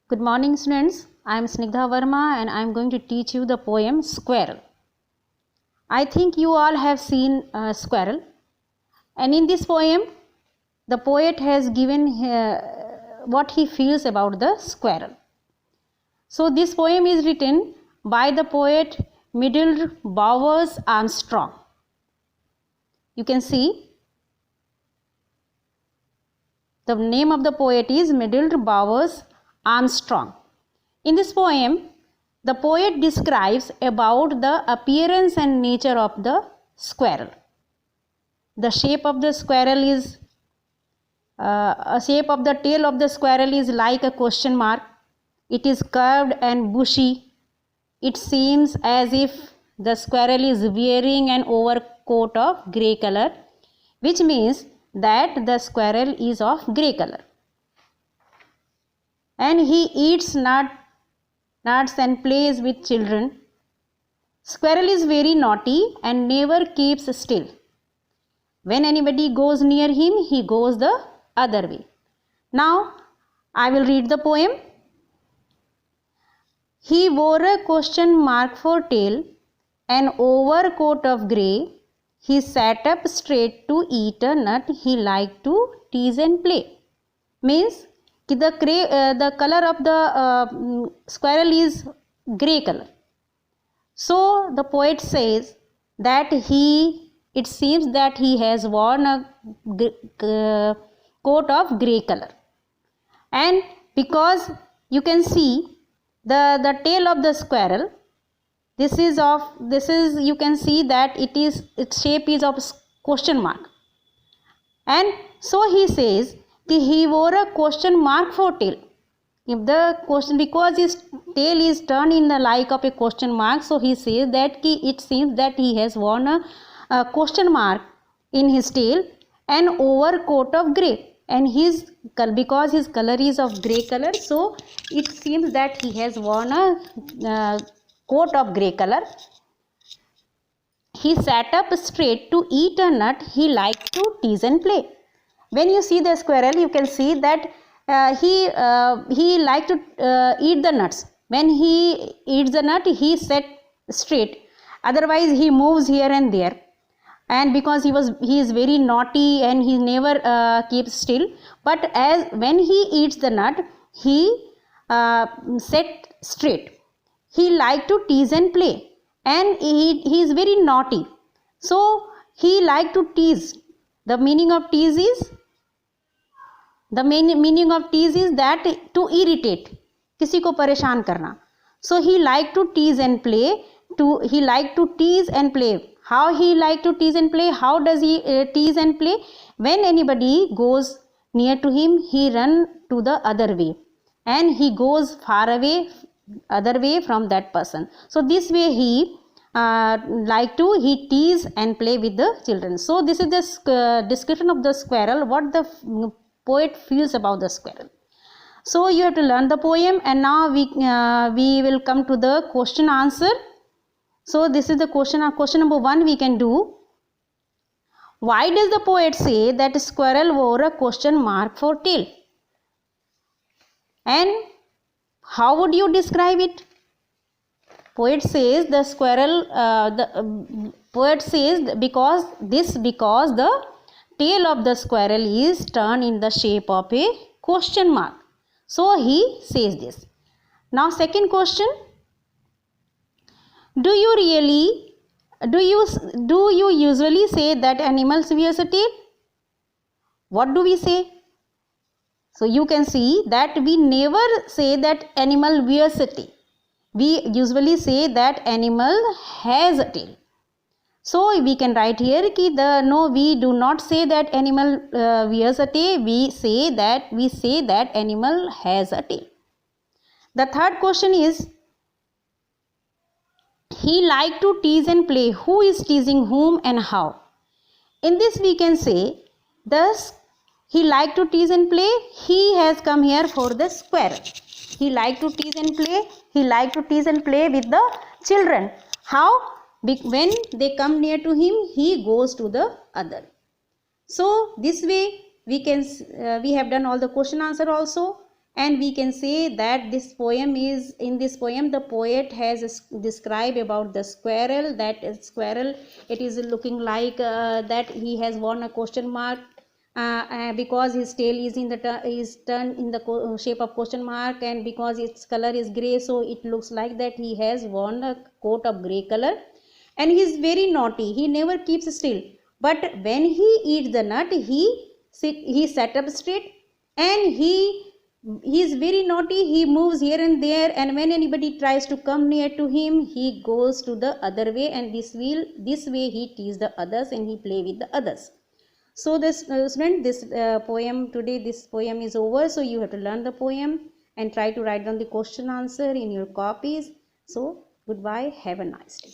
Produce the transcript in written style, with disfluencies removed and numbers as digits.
Good morning students, I am Snigdha Verma and I am going to teach you the poem Squirrel. I think you all have seen Squirrel, and in this poem the poet has given what he feels about the squirrel. So this poem is written by the poet Mildred Bowers Armstrong. You can see the name of the poet is Mildred Bowers Armstrong. In this poem, the poet describes about the appearance and nature of the squirrel. The shape of the squirrel is shape of the tail of the squirrel is like a question mark. It is curved and bushy. It seems as if the squirrel is wearing an overcoat of grey color, which means that the squirrel is of grey color. And he eats nuts and plays with children. Squirrel is very naughty and never keeps still. When anybody goes near him, he goes the other way. Now, I will read the poem. He wore a question mark for tail, an overcoat of grey. He sat up straight to eat a nut. He liked to tease and play. Means the color of the squirrel is grey color. So the poet says that it seems that he has worn a coat of grey color, and because you can see the tail of the squirrel, this is you can see that its shape is of question mark, and so he says he wore a question mark for tail. If the question, because his tail is turned in the like of a question mark, so he says that it seems that he has worn a question mark in his tail, an overcoat of grey, and because his color is of grey color, so it seems that he has worn a coat of grey color. He sat up straight to eat a nut. He liked to tease and play. When you see the squirrel, you can see that he liked to eat the nuts. When he eats the nut, he sat straight. Otherwise, he moves here and there. And because he is very naughty and he never keeps still. But when he eats the nut, he sat straight. He liked to tease and play, and he is very naughty. So he liked to tease. The meaning of tease is that to irritate, किसी को परेशान करना. So he liked to tease and play. He liked to tease and play. How he liked to tease and play? How does he tease and play? When anybody goes near to him, he runs to the other way, and he goes far away, other way from that person. So this way he tease and play with the children. So this is the description of the squirrel, what the poet feels about the squirrel. So you have to learn the poem, and now we will come to the question answer. So this is the question number 1 we can do. Why does the poet say that squirrel wore a question mark for tail? And how would you describe it? Poet says the squirrel, poet says because the tail of the squirrel is turned in the shape of a question mark. So he says this. Now second question. Do you usually say that animals wears a tail? What do we say? So you can see that we never say that animal wears a tail. We usually say that animal has a tail. So we can write here no, we do not say that animal wears a tail. We say that animal has a tail. The third question is, he liked to tease and play. Who is teasing whom and how? In this we can say, thus he liked to tease and play. He has come here for the squirrel. He liked to tease and play. He liked to tease and play with the children. How? When they come near to him, he goes to the other. So this way we have done all the question answer also. And we can say that this poem is, in this poem the poet has described about the squirrel, that squirrel, it is looking like that he has worn a question mark because his tail is in the is turned in the shape of question mark, and because its color is gray, so it looks like that he has worn a coat of gray color. And he is very naughty, he never keeps still, but when he eats the nut, he sat up straight, and he is very naughty, he moves here and there, and when anybody tries to come near to him, he goes to the other way, and this way he tease the others and he play with the others. So this student, this poem today, this poem is over, so you have to learn the poem and try to write down the question answer in your copies. So goodbye, have a nice day.